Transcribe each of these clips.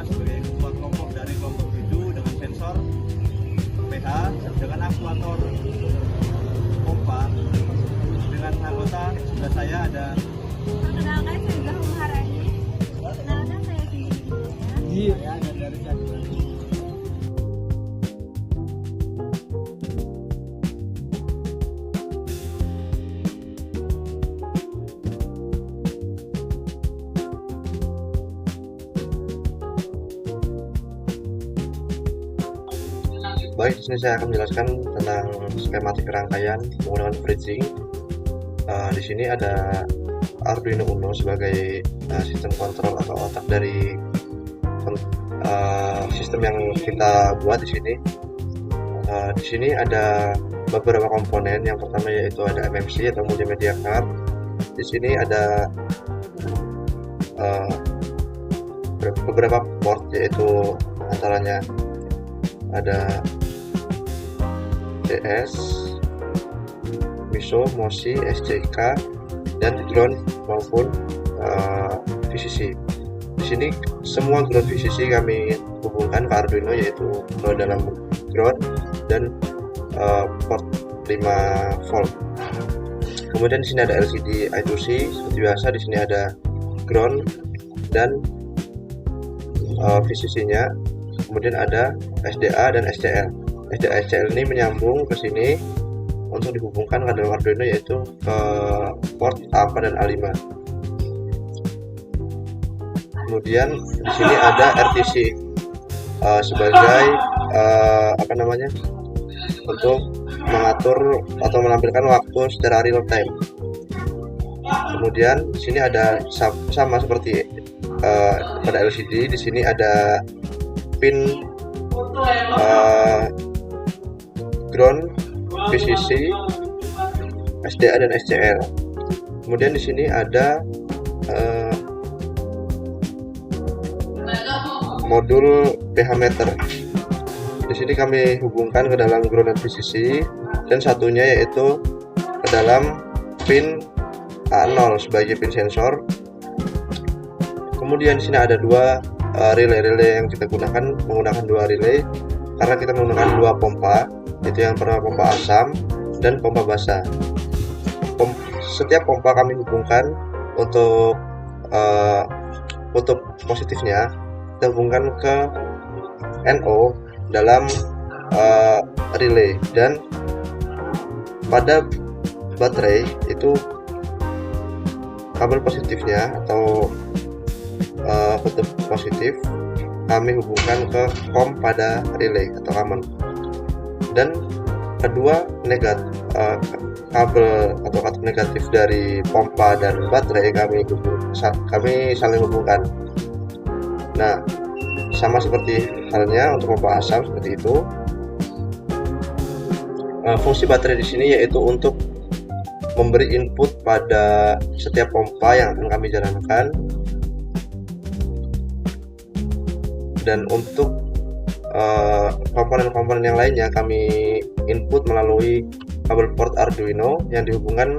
sebagai ketua kelompok dari kelompok 7 dengan sensor pH dengan aktuator pompa. Dengan anggota sebelah saya ada. Perkenalkan, saya Zahra Harani. Perkenalkan, saya Cindy. Iya. Saya ada dari Jadwal. Baik, di sini saya akan menjelaskan tentang skematik rangkaian menggunakan bridging. Di sini ada Arduino Uno sebagai sistem kontrol atau otak dari sistem yang kita buat di sini. Di sini ada beberapa komponen. Yang pertama yaitu ada MMC atau multimedia card. Di sini ada beberapa port, yaitu antaranya ada DS, MISO, MOSI, SJK, dan ground maupun VCC. Di sini semua ground VCC kami hubungkan ke Arduino, yaitu dalam ground dan port 5 volt. Kemudian di sini ada LCD I2C seperti biasa. Di sini ada ground dan VCC-nya. Kemudian ada SDA dan SCL. SDA SCL ini menyambung ke sini untuk dihubungkan ke dalam Arduino, yaitu ke port A4 dan A5. Kemudian di sini ada RTC sebagai untuk mengatur atau menampilkan waktu secara real time. Kemudian di sini ada sama seperti pada LCD. Di sini ada pin ground, VCC, SDA dan SCL. Kemudian di sini ada modul pH meter. Di sini kami hubungkan ke dalam ground dan VCC, dan satunya yaitu ke dalam pin A0 sebagai pin sensor. Kemudian di sini ada dua relay yang kita gunakan, menggunakan dua relay karena kita menggunakan dua pompa, yaitu yang pertama pompa asam dan pompa basah. Setiap pompa kami hubungkan untuk kutub positifnya, kita hubungkan ke NO dalam relay, dan pada baterai itu kabel positifnya atau kutub positif kami hubungkan ke COM pada relay atau common, dan kedua kabel atau kutub negatif dari pompa dan baterai kami saling hubungkan. Nah, sama seperti halnya untuk pompa asam seperti itu. Fungsi baterai di sini yaitu untuk memberi input pada setiap pompa yang akan kami jalankan, dan untuk komponen-komponen yang lainnya kami input melalui kabel port Arduino yang dihubungkan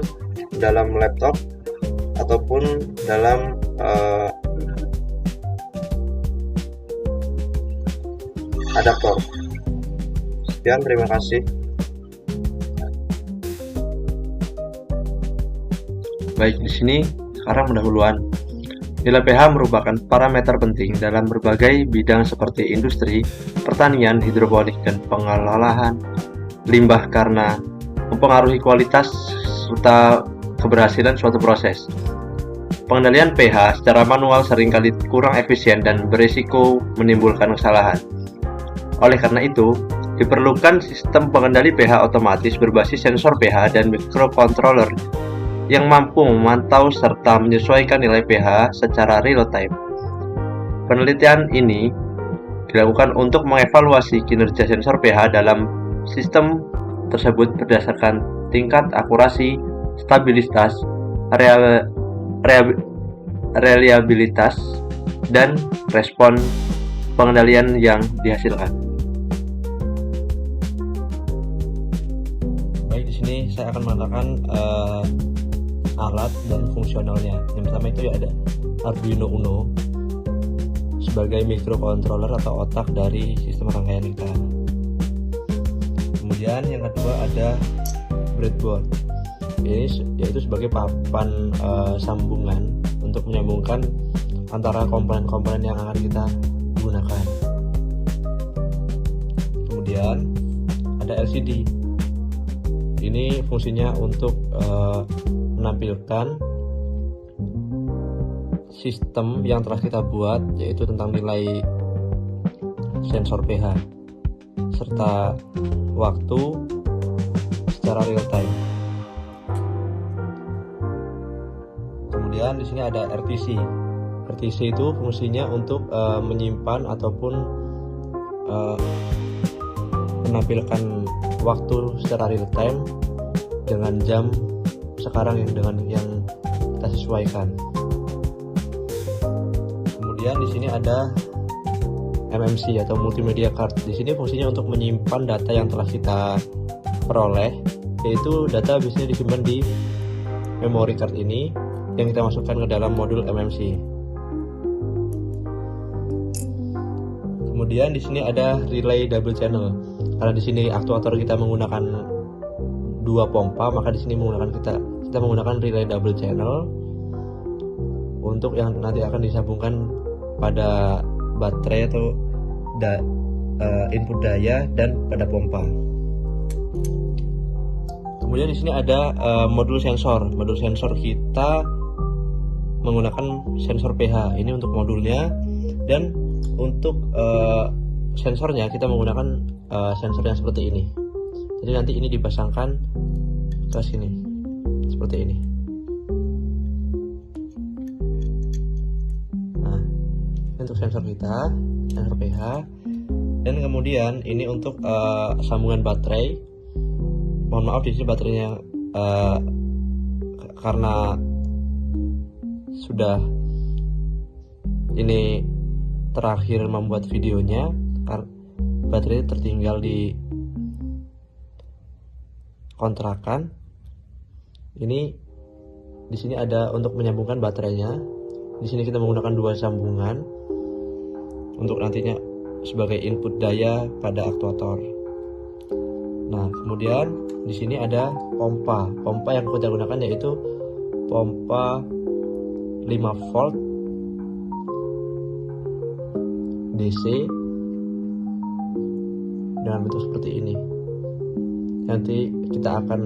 dalam laptop ataupun dalam adaptor. Sekian, terima kasih. Baik, di sini sekarang pendahuluan. Nilai pH merupakan parameter penting dalam berbagai bidang seperti industri, pertanian, hidroponik, dan pengolahan limbah karena mempengaruhi kualitas serta keberhasilan suatu proses. Pengendalian pH secara manual seringkali kurang efisien dan berisiko menimbulkan kesalahan. Oleh karena itu, diperlukan sistem pengendali pH otomatis berbasis sensor pH dan microcontroller yang mampu memantau serta menyesuaikan nilai pH secara real time. Penelitian ini dilakukan untuk mengevaluasi kinerja sensor pH dalam sistem tersebut berdasarkan tingkat akurasi, stabilitas, reliabilitas, dan respon pengendalian yang dihasilkan. Baik, di sini saya akan mengatakan alat dan fungsionalnya. Yang pertama itu ya ada Arduino Uno sebagai microcontroller atau otak dari sistem rangkaian kita. Kemudian yang kedua ada breadboard. Ini yaitu sebagai papan sambungan untuk menyambungkan antara komponen-komponen yang akan kita gunakan. Kemudian ada LCD. Ini fungsinya untuk menampilkan sistem yang telah kita buat, yaitu tentang nilai sensor pH serta waktu secara real time. Kemudian di sini ada RTC. RTC itu fungsinya untuk menyimpan ataupun menampilkan waktu secara real time dengan jam sekarang yang kita sesuaikan. Kemudian di sini ada MMC atau multimedia card. Di sini fungsinya untuk menyimpan data yang telah kita peroleh, yaitu data biasanya disimpan di memory card ini yang kita masukkan ke dalam modul MMC. Kemudian di sini ada relay double channel. Karena di sini aktuator kita menggunakan 2 pompa, maka di sini kita menggunakan relay double channel untuk yang nanti akan disambungkan pada baterai atau input daya dan pada pompa. Kemudian di sini ada modul sensor. Modul sensor kita menggunakan sensor pH. Ini untuk modulnya, dan untuk sensornya kita menggunakan sensor yang seperti ini. Jadi nanti ini dipasangkan ke sini seperti ini. Nah, untuk sensor kita, sensor pH. Dan kemudian ini untuk sambungan baterai. Mohon maaf di sini baterainya karena sudah ini terakhir membuat videonya, baterai tertinggal di kontrakan. Ini di sini ada untuk menyambungkan baterainya. Di sini kita menggunakan 2 sambungan untuk nantinya sebagai input daya pada aktuator. Nah, kemudian di sini ada pompa. Pompa yang kita gunakan yaitu pompa 5 volt DC dengan bentuk seperti ini. Nanti kita akan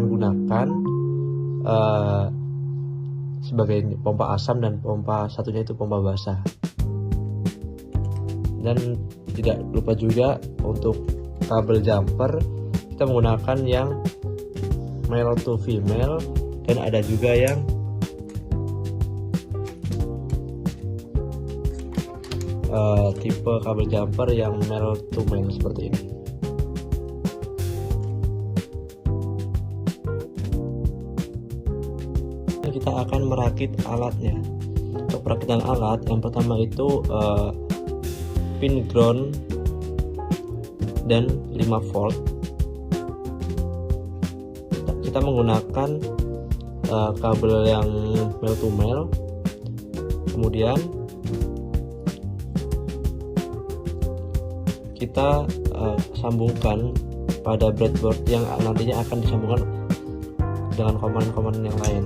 gunakan sebagai pompa asam, dan pompa satunya itu pompa basah. Dan tidak lupa juga untuk kabel jumper kita menggunakan yang male to female, dan ada juga yang tipe kabel jumper yang male to male seperti ini. Kita akan merakit alatnya. Untuk perakitan alat, yang pertama itu pin ground dan 5 volt. Kita menggunakan kabel yang male to male. Kemudian kita sambungkan pada breadboard yang nantinya akan disambungkan dengan komponen-komponen yang lain.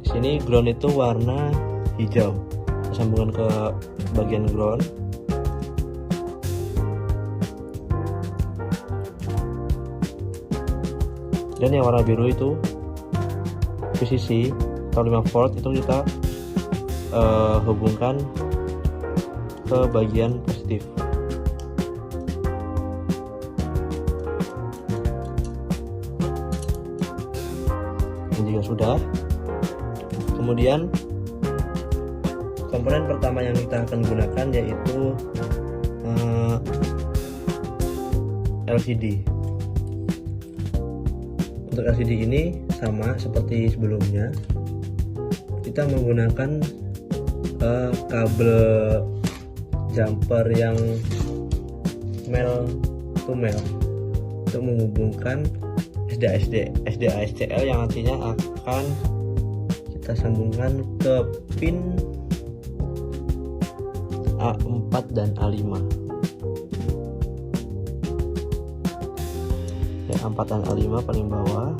Di sini ground itu warna hijau, sambungan ke bagian ground. Dan yang warna biru itu VCC atau 5 volt, itu kita hubungkan ke bagian positif. Dan jika sudah, kemudian komponen pertama yang kita akan gunakan yaitu LCD. Untuk LCD ini sama seperti sebelumnya, kita menggunakan kabel jumper yang male to male untuk menghubungkan SDA/SCL yang nantinya akan kita sambungkan ke pin A4 dan A5. Yang A4 dan A5 paling bawah.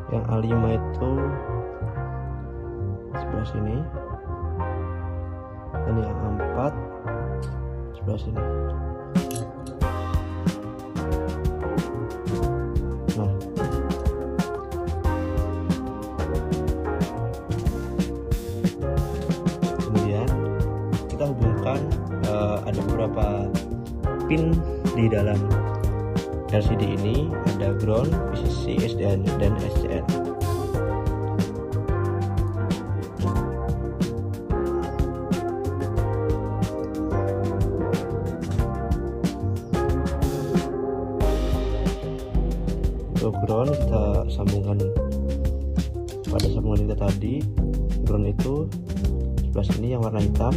Yang A5 itu sebelah sini, dan yang A4 sebelah sini. Nah, kemudian kita hubungkan, ada beberapa pin di dalam LCD ini, ada ground, VCC, SDA, dan SCL. Untuk ground kita sambungkan pada sambungan kita tadi. Ground itu sebelah sini yang warna hitam.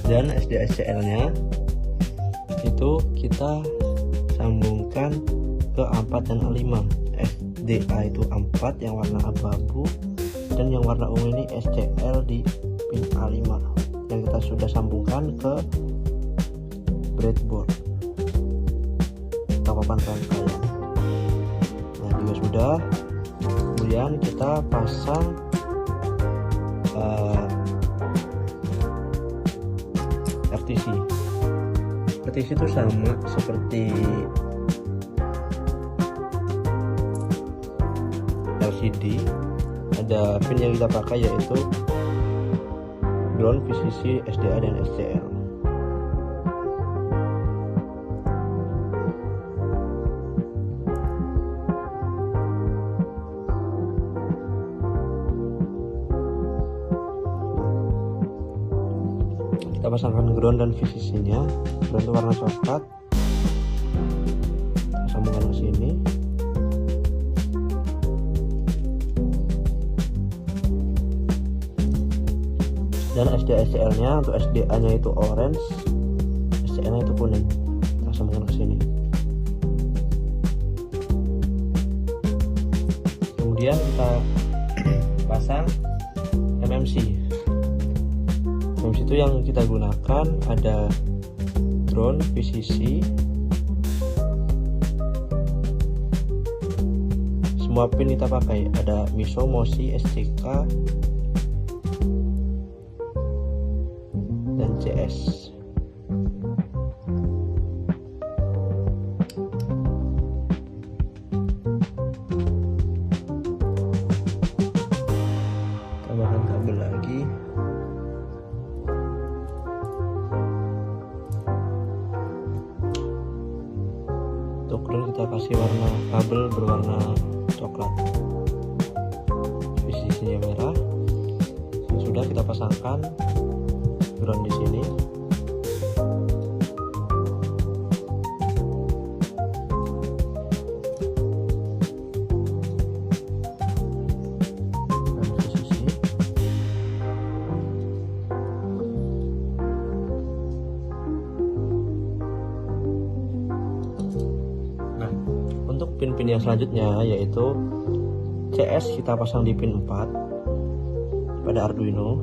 Dan SDA-SCL nya itu kita sambungkan ke A4 dan A5. SDA itu A4 yang warna abu-abu, dan yang warna ungu ini SCL di pin A5 yang kita sudah sambungkan ke breadboard atau papan rangkaian. Nah, juga sudah. Kemudian kita pasang RTC. RTC itu sama seperti LCD. Ada pin yang kita pakai yaitu ground, VCC, SDA, dan SCL. Kita pasangkan ground dan VCC nya. Ground itu warna coklat, kita sambungkan ke sini. Dan SDA-SCL nya, untuk SDA nya itu orange, SCL nya itu kuning. Kita sambungkan ke sini. Kemudian kita pasang MMC. MMC itu yang kita gunakan ada ground, VCC, semua pin kita pakai, ada MISO, MOSI, SCK, dan CS. Tambahkan kabel lagi. Untuk ground kita kasih warna kabel berwarna coklat, VCC-nya merah. Sudah kita pasangkan ground di sini. Dan VCC. Nah, untuk pin-pin yang selanjutnya yaitu CS kita pasang di pin 4 pada Arduino.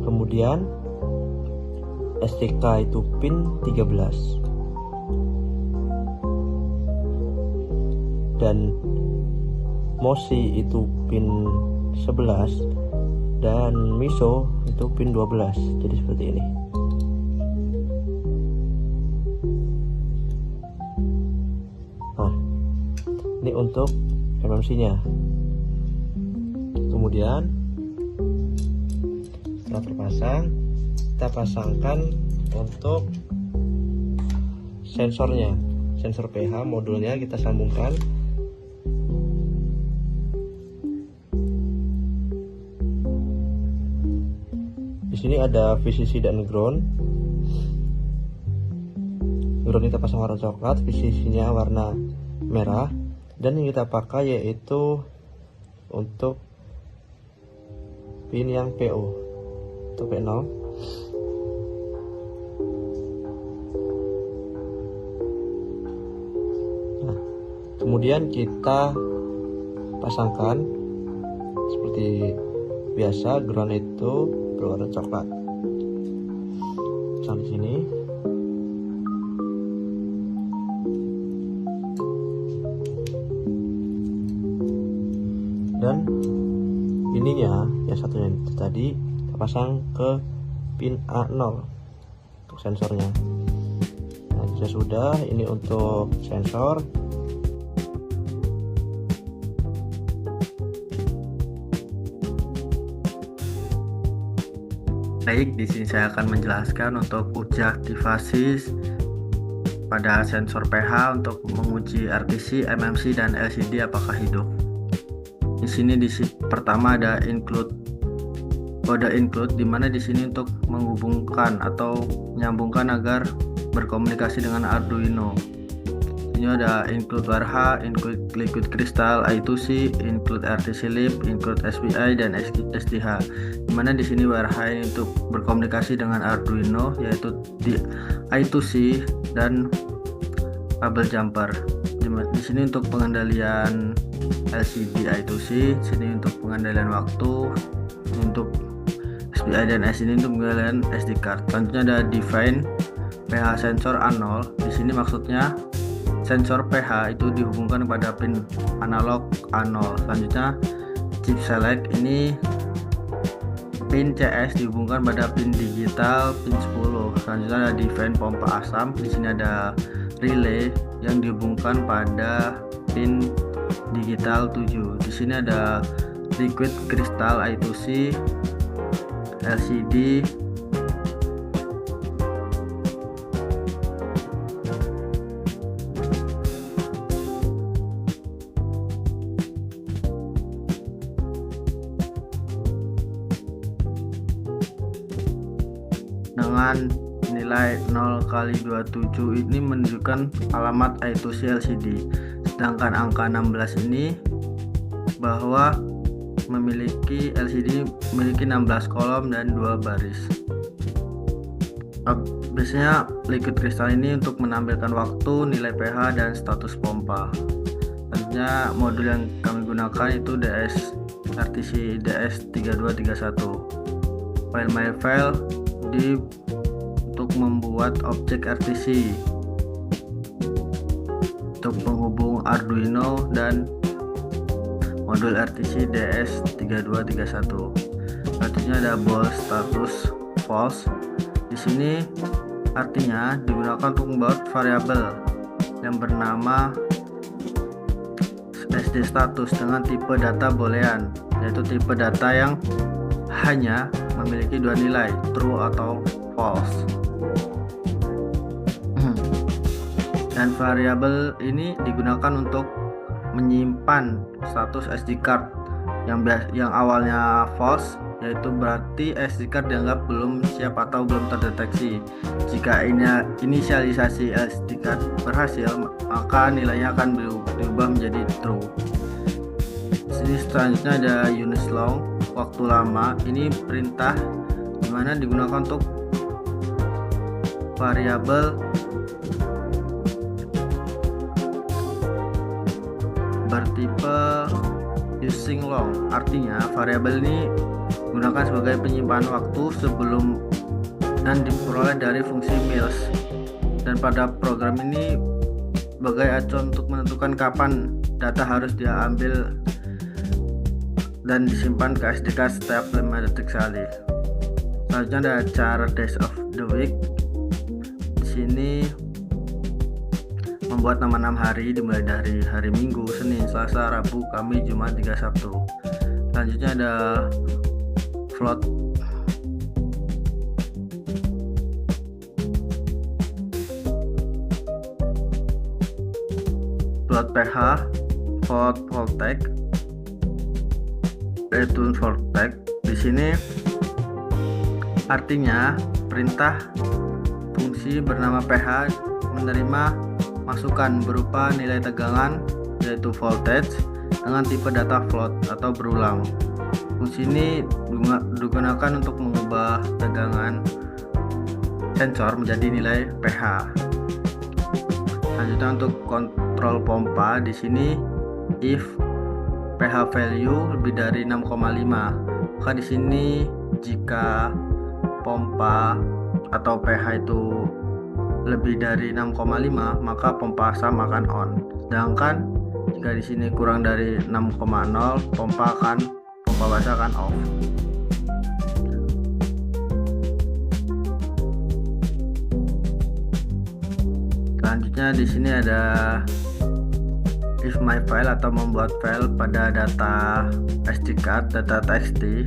Kemudian SCK itu pin 13, dan MOSI itu pin 11, dan MISO itu pin 12. Jadi seperti ini. Nah, ini untuk MMC nya. Kemudian setelah terpasang, kita pasangkan untuk sensornya, sensor pH modulnya kita sambungkan. Di sini ada VCC dan ground. Ground kita pasang warna coklat, VCC-nya warna merah, dan yang kita pakai yaitu untuk pin yang PO, untuk P0. Nah, kemudian kita pasangkan seperti biasa, ground itu berwarna coklat. Pasang di sini. Dan ininya yang satunya itu tadi kita pasang ke pin A0 untuk sensornya. Nah, jika sudah, ini untuk sensor. Baik, di sini saya akan menjelaskan untuk uji aktivasi pada sensor pH untuk menguji RTC, MMC, dan LCD apakah hidup. Di sini pertama ada include, kode include, di mana di sini untuk menghubungkan atau menyambungkan agar berkomunikasi dengan Arduino. Ini ada include WRH, include liquid crystal, I2C, include RTC lib, include SPI, dan SDH. Di mana di sini WRH ini untuk berkomunikasi dengan Arduino, yaitu di I2C dan kabel jumper. Di sini untuk pengendalian LCD I2C, sini untuk pengendalian waktu, untuk SPI dan S ini untuk pengendalian SD card. Selanjutnya ada define pH sensor A0. Di sini maksudnya sensor pH itu dihubungkan kepada pin analog A0. Selanjutnya chip select, ini pin CS dihubungkan pada pin digital pin 10. Selanjutnya ada define pompa asam. Di sini ada relay yang dihubungkan pada pin digital 7. Di sini ada liquid crystal I2C, LCD, dengan nilai 0x27 ini menunjukkan alamat I2C LCD. Sedangkan angka 16 ini bahwa LCD memiliki 16 kolom dan 2 baris. Biasanya liquid crystal ini untuk menampilkan waktu, nilai pH, dan status pompa. Selanjutnya modul yang kami gunakan itu RTC DS3231. File my file untuk membuat objek RTC untuk penghubung Arduino dan modul RTC DS3231. Selanjutnya ada ball status false. Di sini artinya digunakan untuk membuat variabel yang bernama SD status dengan tipe data boolean, yaitu tipe data yang hanya memiliki dua nilai, true atau false. Dan variabel ini digunakan untuk menyimpan status SD card yang awalnya false, yaitu berarti SD card dianggap belum siap atau belum terdeteksi. Jika inisialisasi SD card berhasil, maka nilainya akan diubah menjadi true. Sini selanjutnya ada units long, waktu lama. Ini perintah dimana digunakan untuk variabel bertipe using long. Artinya variabel ini digunakan sebagai penyimpanan waktu sebelum dan diperoleh dari fungsi mills. Dan pada program ini sebagai acuan untuk menentukan kapan data harus diambil dan disimpan ke SD card setiap 5 detik sekali. Selanjutnya ada cara days of the week. Di sini membuat nama 6 hari dimulai dari hari Minggu, Senin, Selasa, Rabu, Kamis, Jumat, hingga Sabtu. Selanjutnya ada float pH, float voltage, return voltage. Di sini artinya perintah fungsi bernama pH menerima masukan berupa nilai tegangan yaitu voltage dengan tipe data float atau berulang. Fungsi ini digunakan untuk mengubah tegangan sensor menjadi nilai pH. Selanjutnya untuk kontrol pompa, di sini if pH value lebih dari 6,5, maka di sini jika pompa atau pH itu lebih dari 6,5 maka pompa asam akan on. Sedangkan jika di sini kurang dari 6,0 pompa basah akan off. Selanjutnya di sini ada if my file atau membuat file pada data SD card, data txt.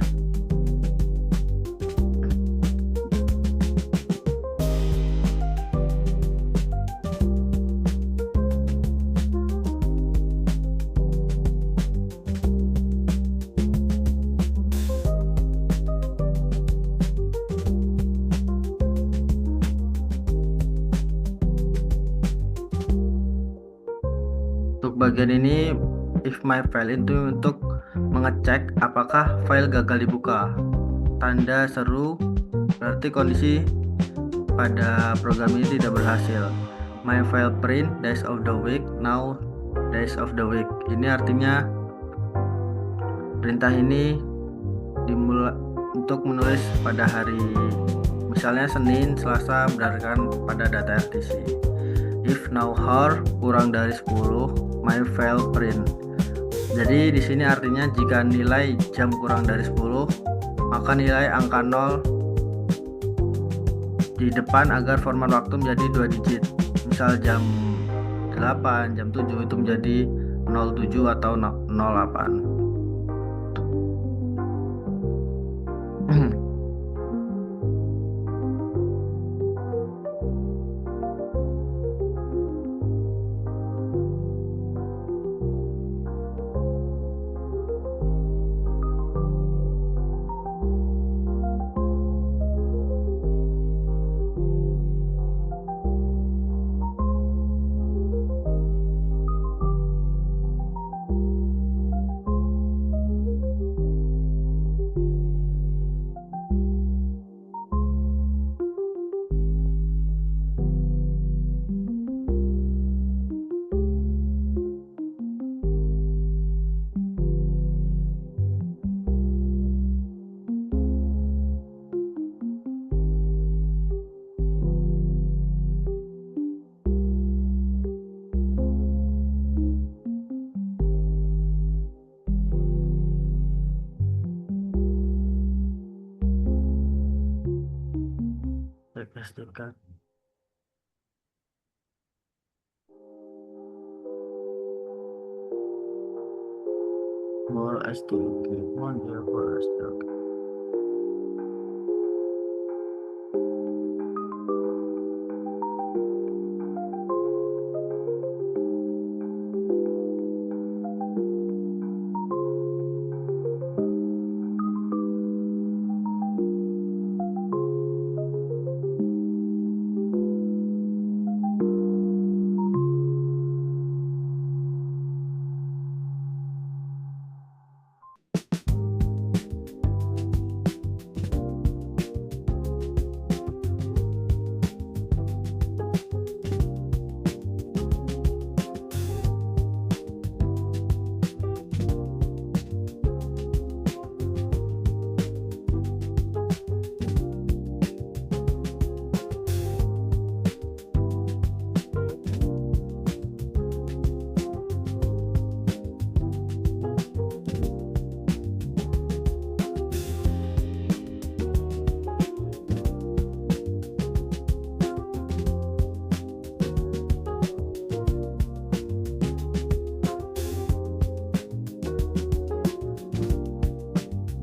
Untuk bagian ini if my file itu untuk mengecek apakah file gagal dibuka. Tanda seru berarti kondisi pada program ini tidak berhasil. My file print days of the week, now days of the week. Ini artinya perintah ini dimulai untuk menulis pada hari, misalnya Senin, Selasa berdasarkan pada data RTC. If now hour kurang dari 10, my file print. Jadi di sini artinya jika nilai jam kurang dari 10, maka nilai angka 0 di depan agar format waktu menjadi 2 digit. Misal jam 8, jam 7 itu menjadi 07 atau 08. SD card. More SD, one year for SD.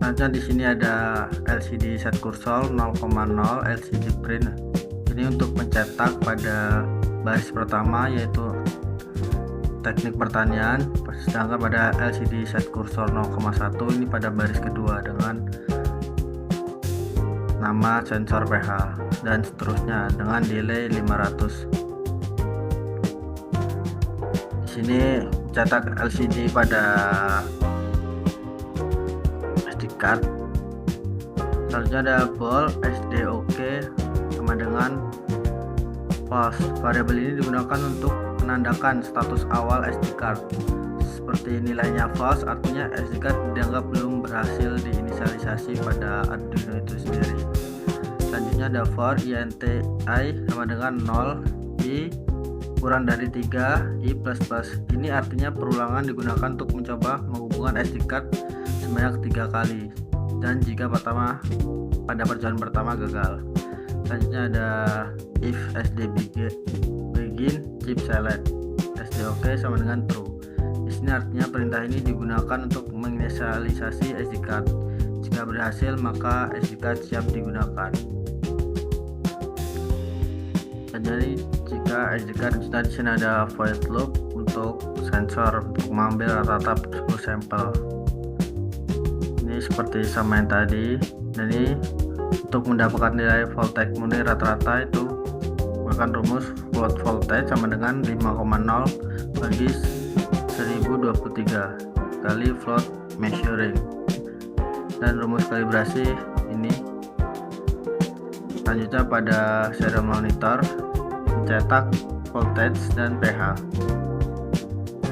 Selanjutnya di sini ada LCD set kursor 0,0 LCD print. Ini untuk mencetak pada baris pertama yaitu teknik pertanian, sedangkan pada LCD set kursor 0,1 ini pada baris kedua dengan nama sensor pH dan seterusnya dengan delay 500. Di sini cetak LCD pada SD card. Selanjutnya ada ball SD OK sama dengan false. Variabel ini digunakan untuk menandakan status awal SD card. Seperti nilainya false, artinya SD card dianggap belum berhasil diinisialisasi pada Arduino itu sendiri. Selanjutnya ada for INTI sama dengan 0, I kurang dari 3, I plus plus. Ini artinya perulangan digunakan untuk mencoba menghubungkan SD card sebanyak 3 kali, dan jika pada perjalanan pertama gagal. Selanjutnya ada if SD begin chip select, SD OK sama dengan true. Di sini artinya perintah ini digunakan untuk menginisialisasi SD card. Jika berhasil maka SD card siap digunakan. Jadi jika SD card sudah, di sini ada void loop untuk sensor untuk mengambil rata-rata 10 sampel. Ini seperti sama yang tadi. Jadi untuk mendapatkan nilai voltage murni rata-rata itu menggunakan rumus float voltage sama dengan 5,0 bagi 1023 kali float measuring, dan rumus kalibrasi ini. Selanjutnya pada serial monitor mencetak voltage dan pH.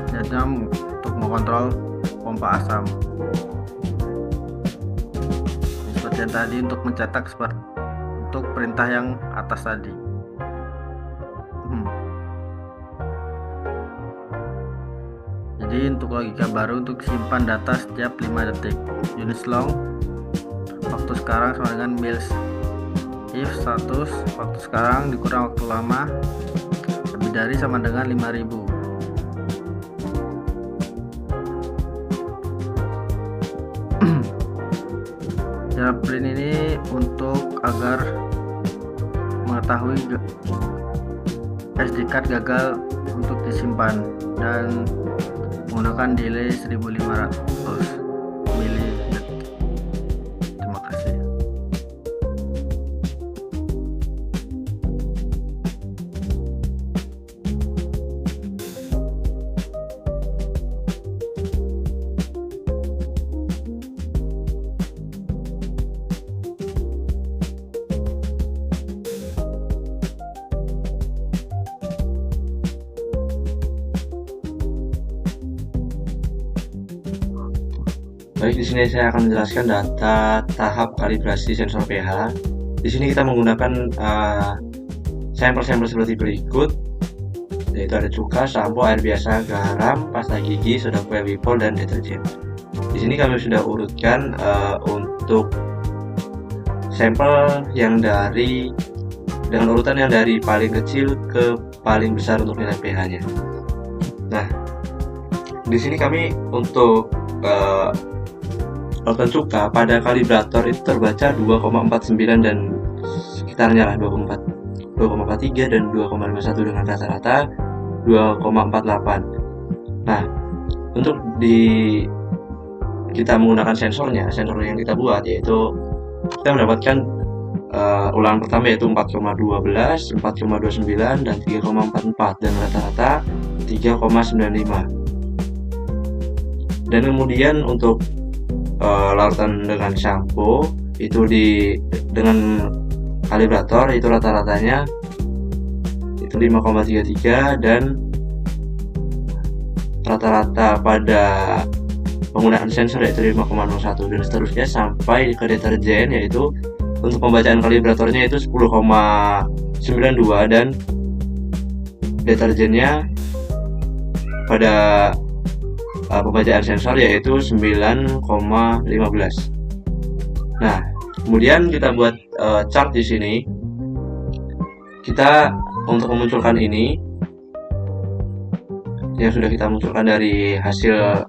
Selanjutnya untuk mengontrol pompa asam. Seperti yang tadi untuk mencetak untuk perintah yang atas tadi. Jadi untuk logika baru untuk simpan data setiap 5 detik. Units long waktu sekarang sama dengan mils. If status waktu sekarang dikurang waktu lama lebih dari sama dengan 5000. Cara print ini untuk agar mengetahui SD card gagal untuk disimpan dan menggunakan delay 1500 milidetik. Terima kasih. Baik, di sini saya akan menjelaskan data tahap kalibrasi sensor pH. Di sini kita menggunakan sampel-sampel seperti berikut, yaitu ada cuka, sampo, air biasa, garam, pasta gigi, soda kue, wipol, dan deterjen. Di sini kami sudah urutkan untuk sampel yang dengan urutan yang dari paling kecil ke paling besar untuk nilai pH-nya. Nah, di sini kami untuk larutan cuka pada kalibrator itu terbaca 2,49 dan sekitarnya lah 2,43 dan 2,51 dengan rata-rata 2,48. Nah, untuk kita menggunakan sensor yang kita buat, yaitu kita mendapatkan ulangan pertama yaitu 4,12, 4,29 dan 3,44 dan rata-rata 3,95. Dan kemudian untuk larutan dengan shampoo itu dengan kalibrator itu rata-ratanya itu 5,33 dan rata-rata pada penggunaan sensor yaitu 5,01 dan seterusnya sampai ke deterjen, yaitu untuk pembacaan kalibratornya itu 10,92 dan deterjennya pada pembacaan sensor yaitu 9,15. Nah, kemudian kita buat chart di sini. Kita untuk memunculkan ini yang sudah kita munculkan dari hasil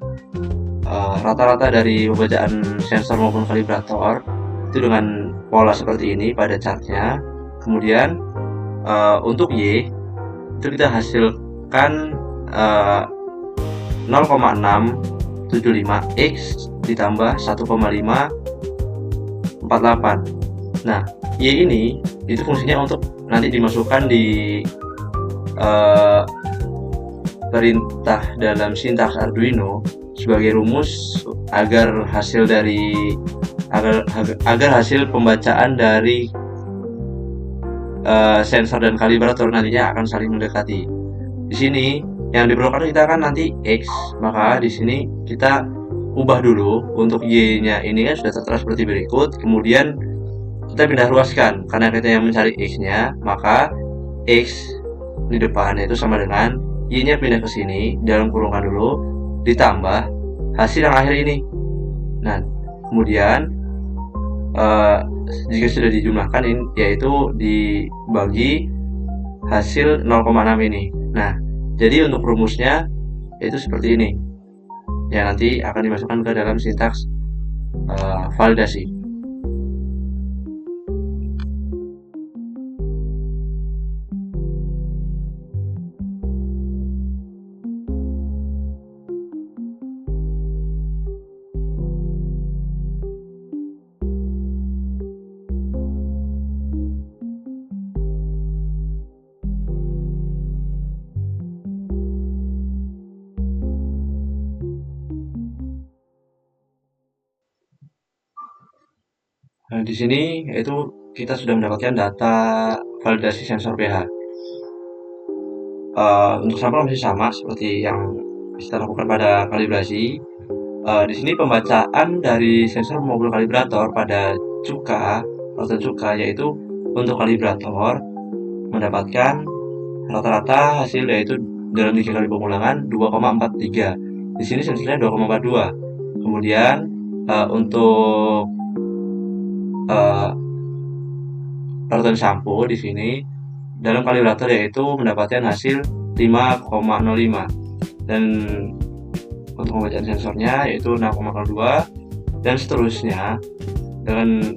rata-rata dari pembacaan sensor maupun kalibrator itu dengan pola seperti ini pada chartnya. Kemudian untuk Y itu kita hasilkan 0,675 X ditambah 1,548. Nah, Y ini itu fungsinya untuk nanti dimasukkan di perintah dalam sintaks Arduino sebagai rumus agar hasil pembacaan dari sensor dan kalibrator nantinya akan saling mendekati. Di sini yang diperlukan kita kan nanti X, maka di sini kita ubah dulu untuk Y-nya ini kan sudah tertera seperti berikut. Kemudian kita pindah ruaskan karena kita yang mencari X-nya, maka X di depan itu sama dengan Y-nya pindah ke sini dalam kurungan dulu ditambah hasil yang akhir ini. Nah, kemudian jika sudah dijumlahkan ini, yaitu dibagi hasil 0,6 ini. Nah, jadi untuk rumusnya yaitu seperti ini. Ya, nanti akan dimasukkan ke dalam sintaks validasi. Nah, di sini yaitu kita sudah mendapatkan data validasi sensor pH. Untuk sampel masih sama seperti yang kita lakukan pada kalibrasi. Di sini pembacaan dari sensor maupun kalibrator pada rata cuka, yaitu untuk kalibrator mendapatkan rata-rata hasil yaitu dalam 3 kali pemulangan 2,43. Di sini sensornya 2,42. Kemudian untuk parutan sampo di sini dalam kalibrator yaitu mendapatkan hasil 5,05, dan untuk pembacaan sensornya yaitu 6,02 dan seterusnya. Dengan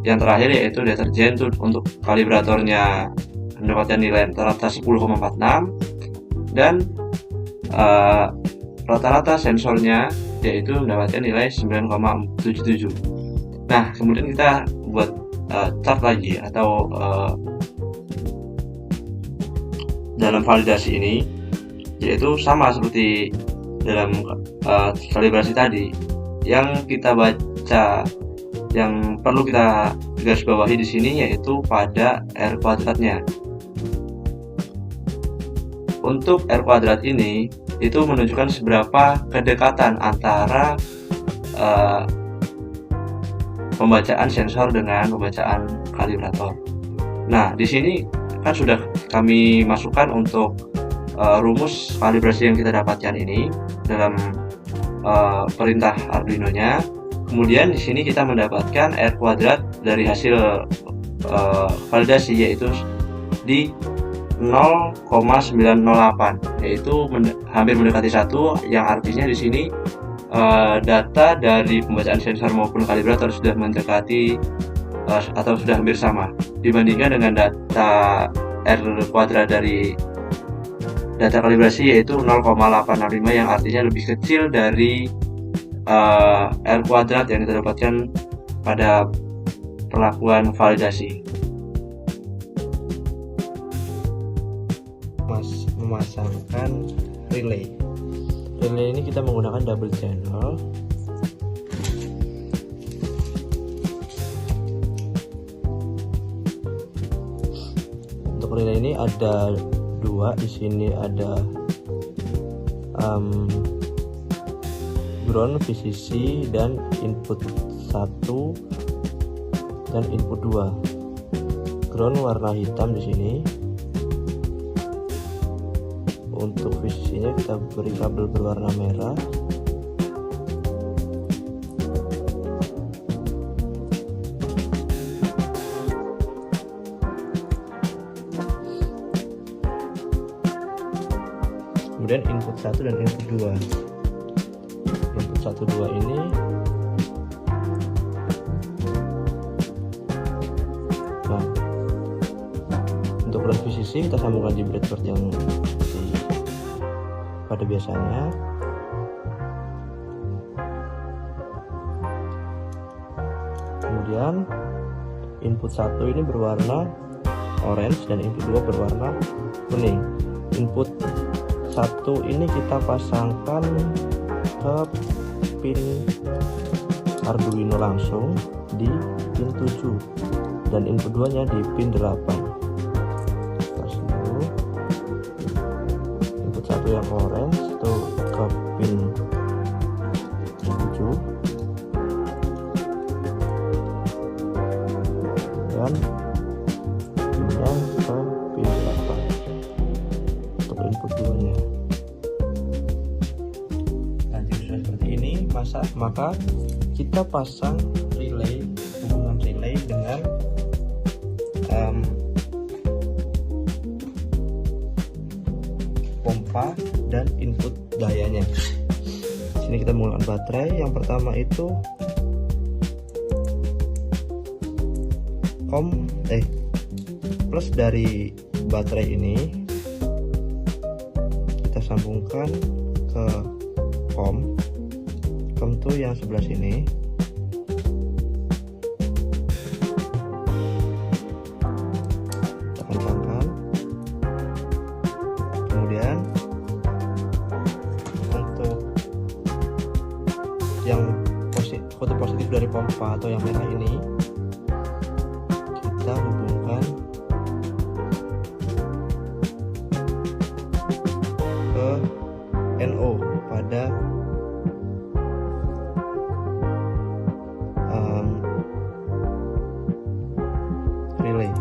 yang terakhir yaitu deterjen untuk kalibratornya mendapatkan nilai rata-rata 10,46 dan rata-rata sensornya yaitu mendapatkan nilai 9,77. Nah, kemudian kita buat chart lagi atau dalam validasi ini, yaitu sama seperti dalam kalibrasi tadi. Yang kita baca, yang perlu kita garis bawahi di sini yaitu pada R kuadratnya. Untuk R kuadrat ini itu menunjukkan seberapa kedekatan antara pembacaan sensor dengan pembacaan kalibrator. Nah, di sini kan sudah kami masukkan untuk rumus kalibrasi yang kita dapatkan ini dalam perintah Arduino-nya. Kemudian di sini kita mendapatkan R kuadrat dari hasil validasi yaitu di 0,908, yaitu hampir mendekati 1, yang artinya di sini data dari pembacaan sensor maupun kalibrator sudah mendekati atau sudah hampir sama dibandingkan dengan data R kuadrat dari data kalibrasi yaitu 0,865, yang artinya lebih kecil dari R kuadrat yang kita dapatkan pada perlakuan validasi. Memasangkan relay ini kita menggunakan double channel. Untuk relay ini ada dua, di sini ada ground VCC dan input 1 dan input 2. Ground warna hitam di sini. Untuk VCC-nya kita beri kabel berwarna merah. Kemudian input 1 dan input 2. 1, 2 ini nah, untuk ground VCC kita sambungkan di breadboard yang pada biasanya. Kemudian input 1 ini berwarna orange dan input 2 berwarna kuning. Input 1 ini kita pasangkan ke pin Arduino langsung di pin 7 dan input 2 nya di pin 8. Kasih dulu input 1 yang orange itu ke pin 7 dan pinnya ke pin 8 untuk input 2 nya. Nah, jika sudah seperti ini maka kita pasang relay, hubungan relay dengan pompa dan input dayanya. Sini kita menggunakan baterai. Yang pertama itu plus dari baterai ini kita sambungkan ke COM tuh yang sebelah sini. Kita kencangkan. Kemudian untuk yang foto positif dari pompa atau yang merah ini kita hubungkan ke NO pada relay.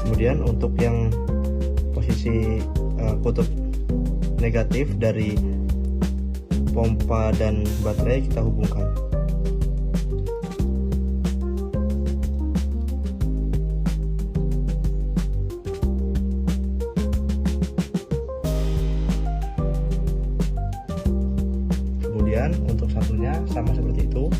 Kemudian untuk yang posisi kutub negatif dari pompa dan baterai kita hubungkan. Kemudian untuk satunya sama seperti itu.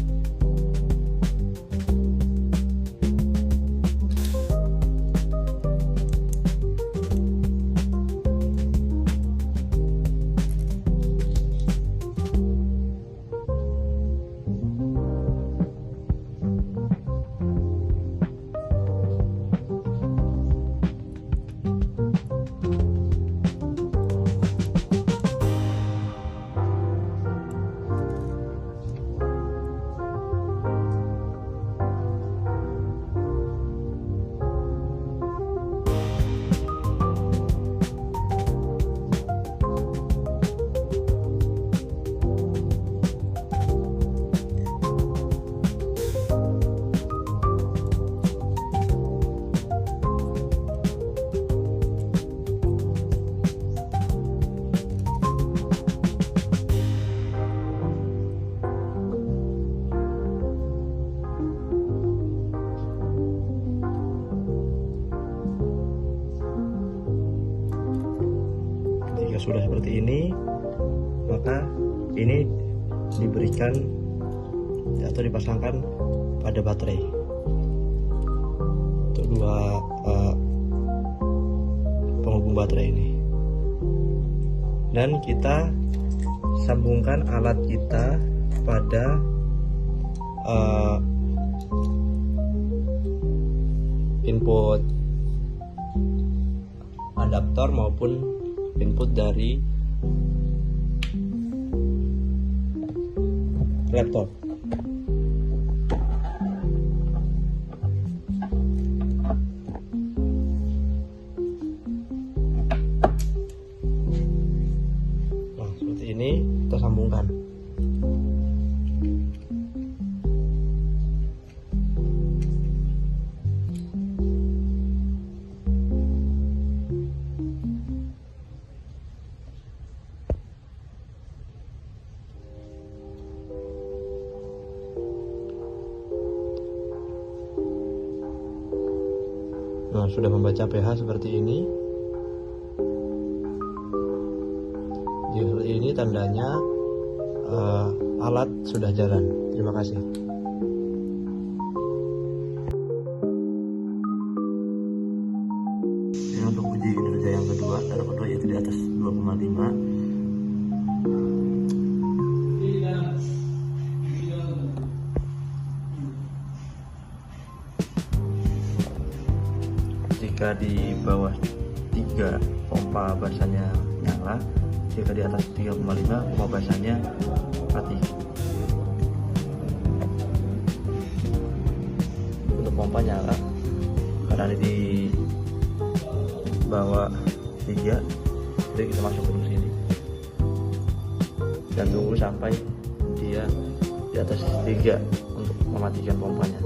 Jika sudah seperti ini, maka ini diberikan atau dipasangkan pada baterai untuk dua penghubung baterai ini, dan kita sambungkan alat kita pada input adaptor maupun input dari laptop. Nah, seperti ini kita sambungkan. Nah, sudah membaca pH seperti ini. Jika seperti ini tandanya alat sudah jalan. Terima kasih. Ini untuk uji kinerja yang kedua, tahap kedua yaitu di atas 2,5. Jika di bawah 3 pompa basanya nyala, jika di atas 3,5 pompa basanya mati. Untuk pompa nyala karena di bawah 3, jadi kita masuk ke sini dan tunggu sampai dia di atas 3 untuk mematikan pompanya.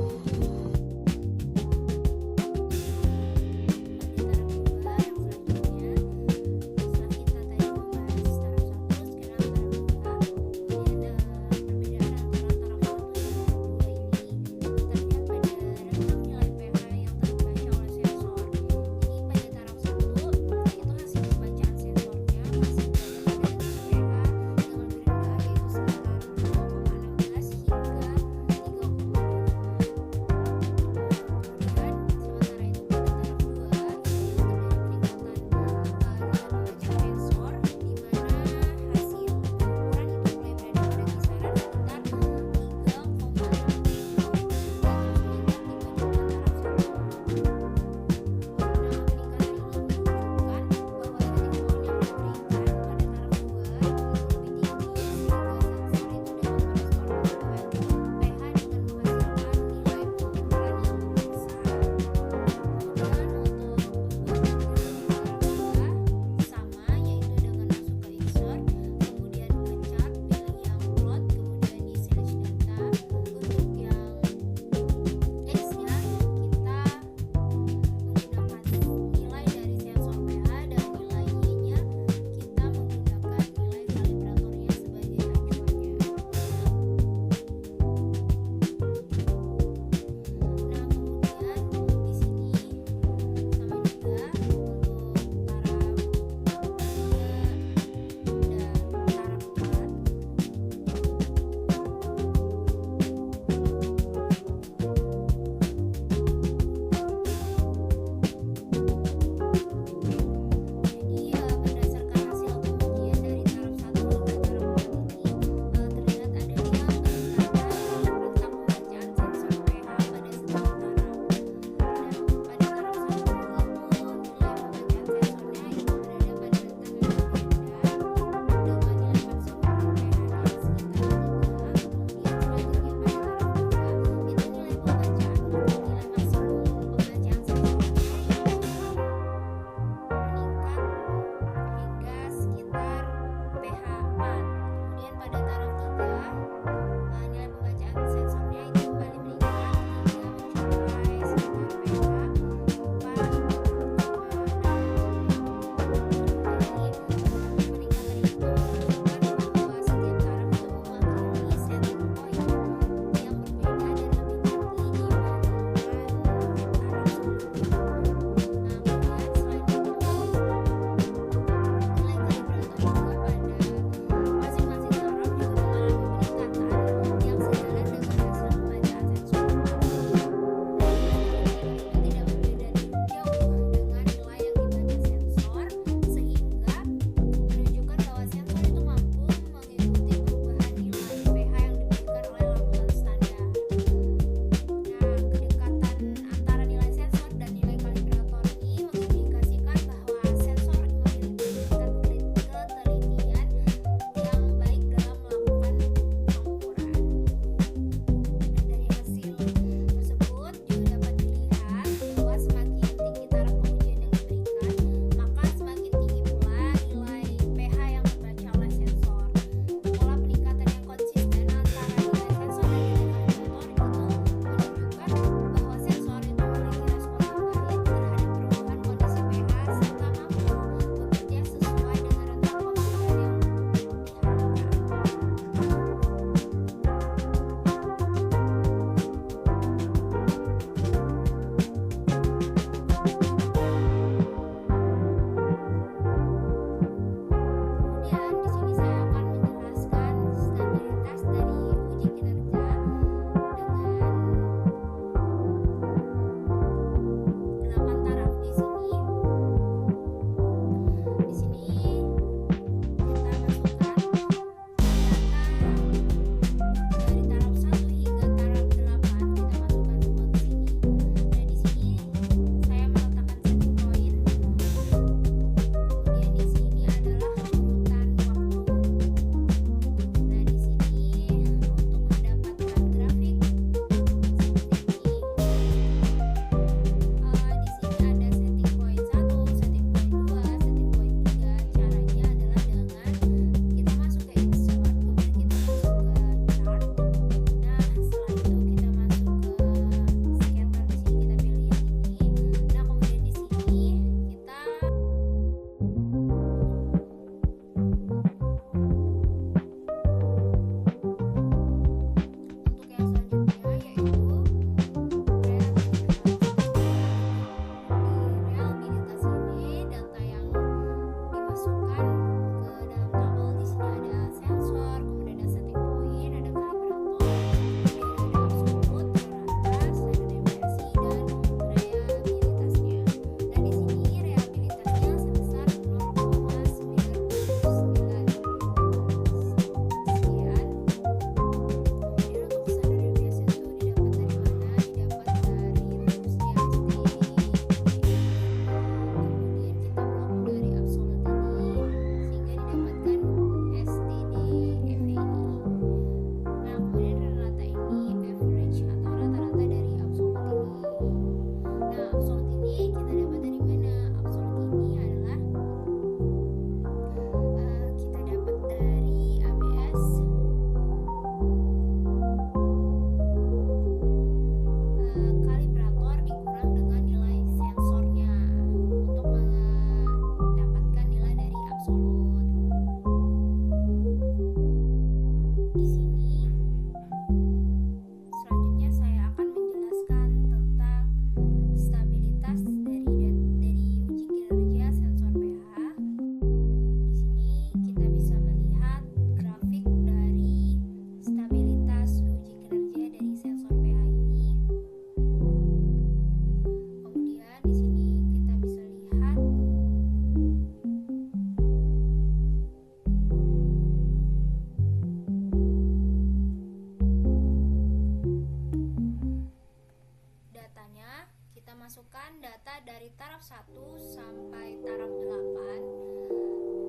memasukkan data dari taraf 1 sampai taraf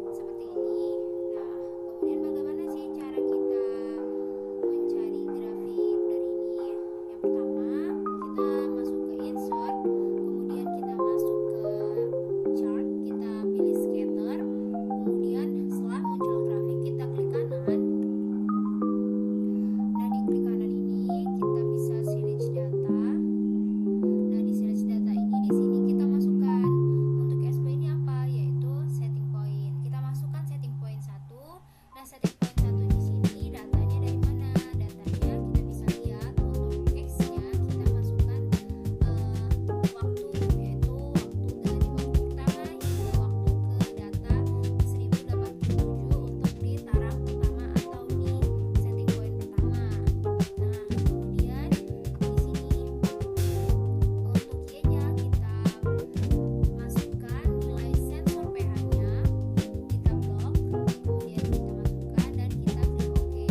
8 seperti ini. Nah, kemudian bagaimana sih cara kita mencari grafik dari ini? Yang pertama, kita masuk ke insert, kemudian kita masuk ke chart, kita pilih scatter, kemudian setelah muncul grafik kita klik kanan. Nah, di klik kanan ini kita bisa select data. Nah, di select data ini di sini kita masukkan untuk SP ini apa, yaitu setting point. Kita masukkan setting point 1. Nah, setting point 1 di sini datanya dari mana? Datanya kita bisa lihat untuk X-nya kita masukkan waktu, yaitu waktu dari waktu pertama hingga waktu ke data 1087 untuk di taraf pertama atau di setting point pertama. Nah, kemudian di sini untuk Y-nya kita masukkan nilai sensor pH-nya, kita blok, kemudian kita masukkan dan kita klik OK.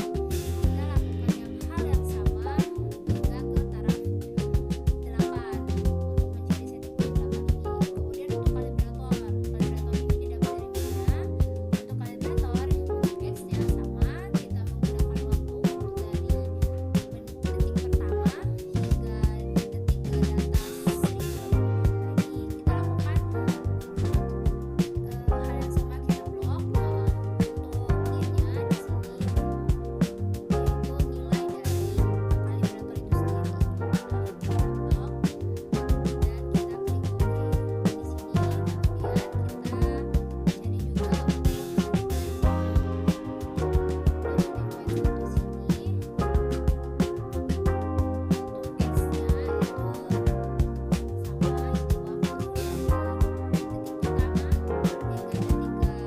Kita lakukan hal yang sama hingga ke taraf 8 untuk mencari setting point 8 ini. Kemudian untuk kalibrator ini didapat dari mana? Untuk kalibrator untuk X-nya sama, kita menggunakan waktu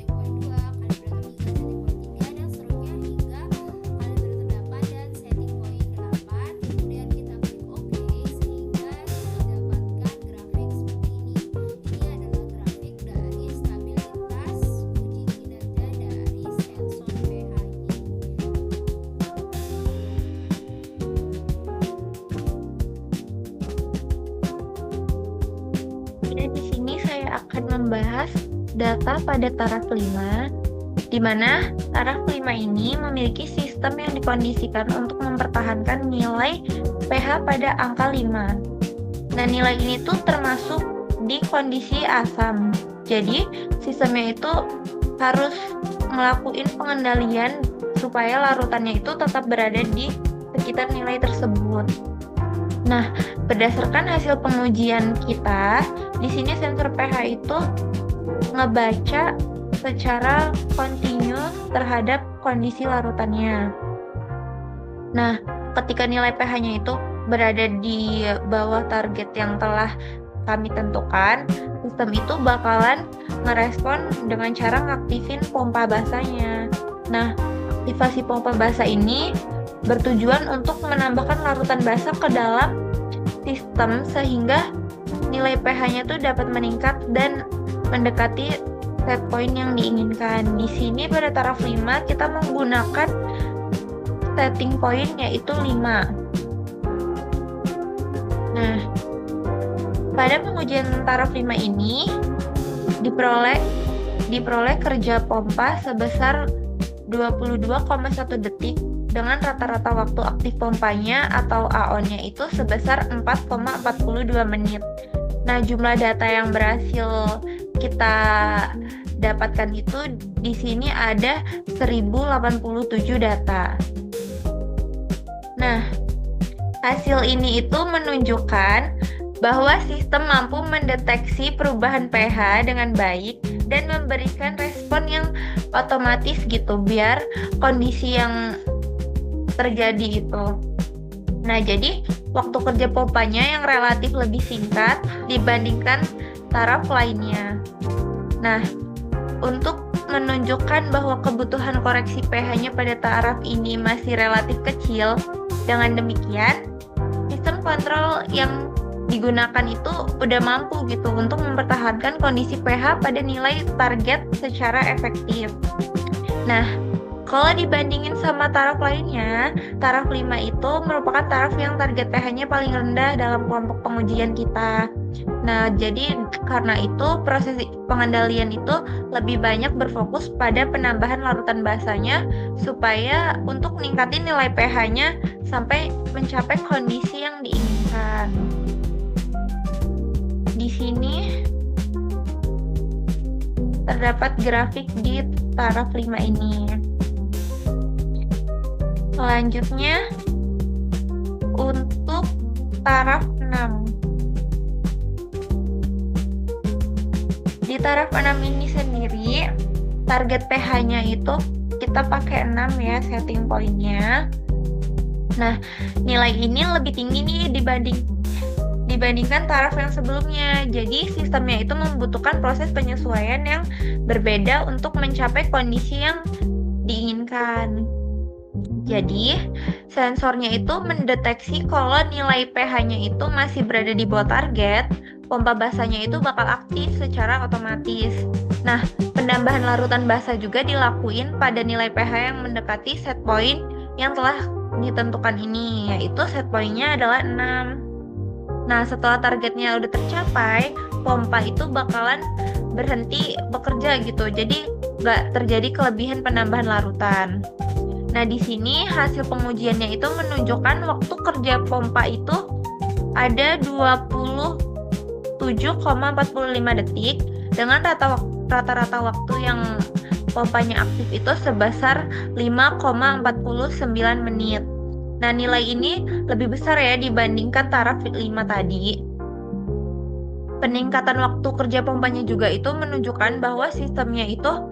dari detik pertama hingga detik ke data 1000 tadi. Kita lakukan hal yang sama, kita blok untuk Y-nya di sini, yaitu nilai dari kalibrator itu sendiri. Nah, kita blok dan kita klik OK di sini. Kemudian kita cari juga untuk Dan di sini saya akan membahas data pada taraf 5, di mana taraf 5 ini memiliki sistem yang dikondisikan untuk mempertahankan nilai pH pada angka 5. Nah, nilai ini tuh termasuk di kondisi asam. Jadi, sistemnya itu harus ngelakuin pengendalian supaya larutannya itu tetap berada di sekitar nilai tersebut. Nah, berdasarkan hasil pengujian kita, di sini sensor pH itu ngebaca secara continuous terhadap kondisi larutannya. Nah, ketika nilai pH-nya itu berada di bawah target yang telah kami tentukan, sistem itu bakalan ngerespon dengan cara ngaktifin pompa basahnya. Nah, aktivasi pompa basah ini bertujuan untuk menambahkan larutan basah ke dalam sistem sehingga nilai pH-nya tuh dapat meningkat dan mendekati set point yang diinginkan. Di sini pada taraf 5 kita menggunakan setting point yaitu 5. Nah, pada pengujian taraf 5 ini diperoleh kerja pompa sebesar 22,1 detik dengan rata-rata waktu aktif pompanya atau AON-nya itu sebesar 4,42 menit. Nah, jumlah data yang berhasil kita dapatkan itu di sini ada 1087 data. Nah, hasil ini itu menunjukkan bahwa sistem mampu mendeteksi perubahan pH dengan baik dan memberikan respon yang otomatis gitu biar kondisi yang terjadi itu. Nah, jadi waktu kerja pompanya yang relatif lebih singkat dibandingkan taraf lainnya. Nah, untuk menunjukkan bahwa kebutuhan koreksi pH-nya pada taraf ini masih relatif kecil Dengan demikian, sistem kontrol yang digunakan itu udah mampu gitu untuk mempertahankan kondisi pH pada nilai target secara efektif. Nah, kalau dibandingin sama taraf lainnya, taraf 5 itu merupakan taraf yang target pH-nya paling rendah dalam kelompok pengujian kita. Nah, jadi karena itu proses pengendalian itu lebih banyak berfokus pada penambahan larutan basanya supaya untuk meningkatin nilai pH-nya sampai mencapai kondisi yang diinginkan. Di sini terdapat grafik di taraf 5 ini. Selanjutnya untuk taraf 6. Di taraf 6 ini sendiri target pH-nya itu kita pakai 6 ya setting point-nya. Nah, nilai ini lebih tinggi nih dibandingkan taraf yang sebelumnya. Jadi sistemnya itu membutuhkan proses penyesuaian yang berbeda untuk mencapai kondisi yang diinginkan. Jadi, sensornya itu mendeteksi kalau nilai pH-nya itu masih berada di bawah target, pompa basahnya itu bakal aktif secara otomatis. Nah, penambahan larutan basah juga dilakuin pada nilai pH yang mendekati set point yang telah ditentukan ini, yaitu set point-nya adalah 6. Nah, setelah targetnya udah tercapai, pompa itu bakalan berhenti bekerja gitu. Jadi, nggak terjadi kelebihan penambahan larutan. Nah, di sini hasil pengujiannya itu menunjukkan waktu kerja pompa itu ada 27,45 detik dengan rata-rata waktu yang pompanya aktif itu sebesar 5,49 menit. Nah, nilai ini lebih besar ya dibandingkan taraf 5 tadi. Peningkatan waktu kerja pompanya juga itu menunjukkan bahwa sistemnya itu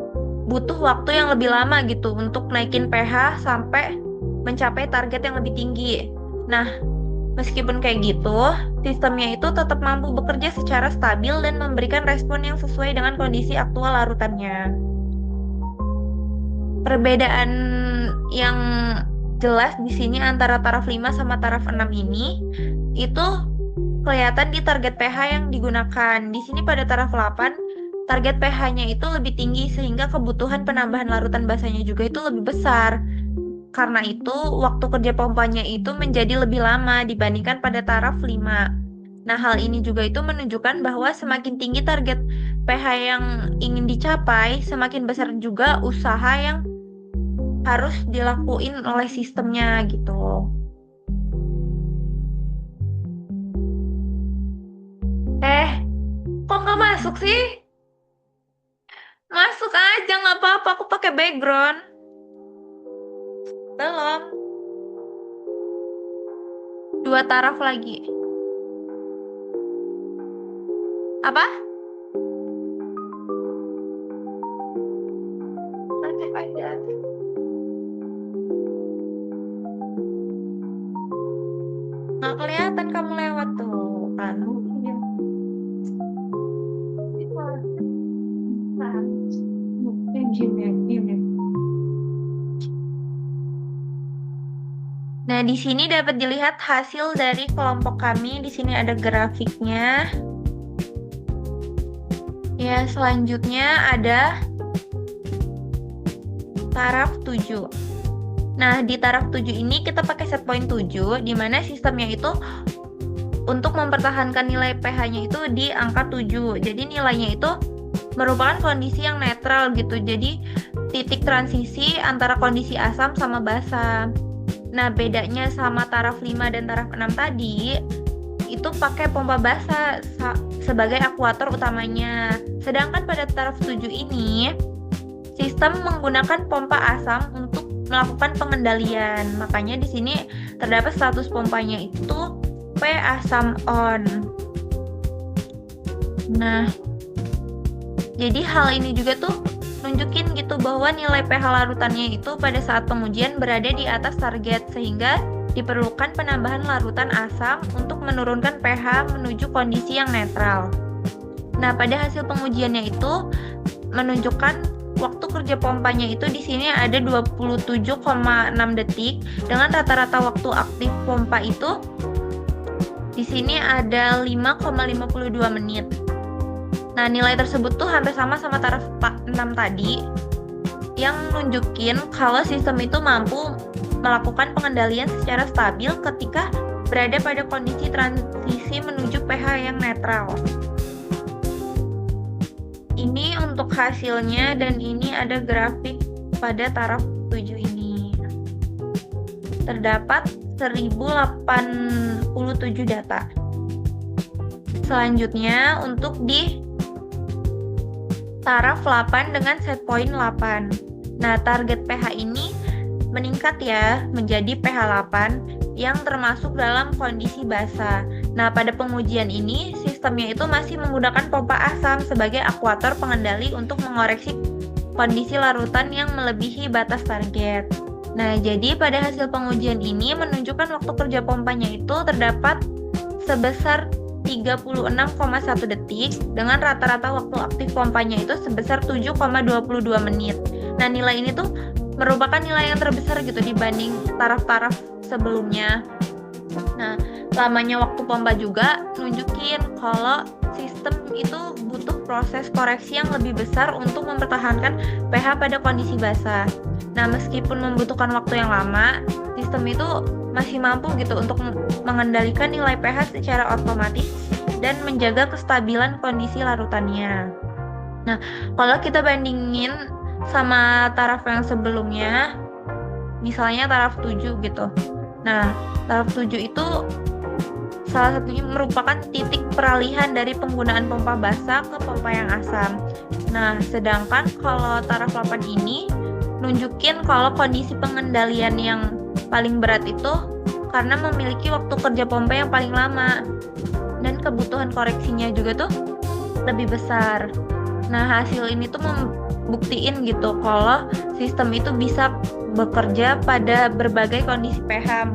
butuh waktu yang lebih lama gitu untuk naikin pH sampai mencapai target yang lebih tinggi. Nah, meskipun kayak gitu, sistemnya itu tetap mampu bekerja secara stabil dan memberikan respon yang sesuai dengan kondisi aktual larutannya. Perbedaan yang jelas di sini antara taraf 5 sama taraf 6 ini itu kelihatan di target pH yang digunakan. Di sini pada taraf 8 target pH-nya itu lebih tinggi sehingga kebutuhan penambahan larutan basahnya juga itu lebih besar. Karena itu, waktu kerja pompanya itu menjadi lebih lama dibandingkan pada taraf 5. Nah, hal ini juga itu menunjukkan bahwa semakin tinggi target pH yang ingin dicapai, semakin besar juga usaha yang harus dilakuin oleh sistemnya gitu. Kok nggak masuk sih? Masuk aja, nggak apa-apa, aku pakai background. Belum. 2 taraf lagi. Apa? Masuk aja. Nggak kelihatan kamu lewat tuh kan. Nah, di sini dapat dilihat hasil dari kelompok kami. Di sini ada grafiknya. Ya, selanjutnya ada taraf 7. Nah, di taraf 7 ini kita pakai set point 7, di mana sistemnya itu untuk mempertahankan nilai pH-nya itu di angka 7. Jadi nilainya itu merupakan kondisi yang netral gitu. Jadi titik transisi antara kondisi asam sama basa. Nah, bedanya sama taraf 5 dan taraf 6 tadi, itu pakai pompa basah sebagai akuator utamanya. Sedangkan pada taraf 7 ini, sistem menggunakan pompa asam untuk melakukan pengendalian. Makanya di sini terdapat status pompanya itu P asam on. Nah, jadi hal ini juga tuh nunjukin gitu bahwa nilai pH larutannya itu pada saat pengujian berada di atas target, sehingga diperlukan penambahan larutan asam untuk menurunkan pH menuju kondisi yang netral. Nah, pada hasil pengujiannya itu menunjukkan waktu kerja pompanya itu di sini ada 27,6 detik dengan rata-rata waktu aktif pompa itu di sini ada 5,52 menit. Nah, nilai tersebut tuh hampir sama taraf 6 tadi yang nunjukin kalau sistem itu mampu melakukan pengendalian secara stabil ketika berada pada kondisi transisi menuju pH yang netral. Ini untuk hasilnya dan ini ada grafik pada taraf 7 ini. Terdapat 1087 data. Selanjutnya untuk di taraf 8 dengan set point 8. Nah, target pH ini meningkat ya menjadi pH 8 yang termasuk dalam kondisi basah. Nah, pada pengujian ini sistemnya itu masih menggunakan pompa asam sebagai akuator pengendali untuk mengoreksi kondisi larutan yang melebihi batas target. Nah, jadi pada hasil pengujian ini menunjukkan waktu kerja pompanya itu terdapat sebesar 36,1 detik dengan rata-rata waktu aktif pompanya itu sebesar 7,22 menit. Nah, nilai ini tuh merupakan nilai yang terbesar gitu dibanding taraf-taraf sebelumnya. Nah, lamanya waktu pompa juga nunjukin kalau sistem itu butuh proses koreksi yang lebih besar untuk mempertahankan pH pada kondisi basah. Nah, meskipun membutuhkan waktu yang lama, sistem itu masih mampu gitu untuk mengendalikan nilai pH secara otomatis dan menjaga kestabilan kondisi larutannya. Nah, kalau kita bandingin sama taraf yang sebelumnya, misalnya taraf 7 gitu. Nah, taraf 7 itu salah satunya merupakan titik peralihan dari penggunaan pompa basah ke pompa yang asam. Nah, sedangkan kalau taraf 8 ini nunjukin kalau kondisi pengendalian yang paling berat itu karena memiliki waktu kerja pompa yang paling lama dan kebutuhan koreksinya juga tuh lebih besar. Nah, hasil ini tuh membuktiin gitu kalau sistem itu bisa bekerja pada berbagai kondisi pH,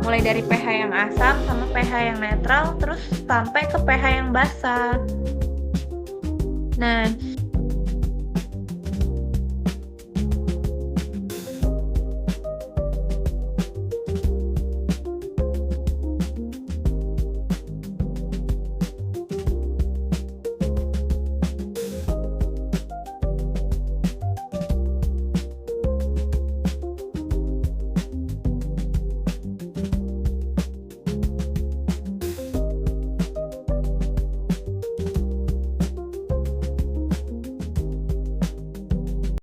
mulai dari pH yang asam sama pH yang netral terus sampai ke pH yang basah. Nah,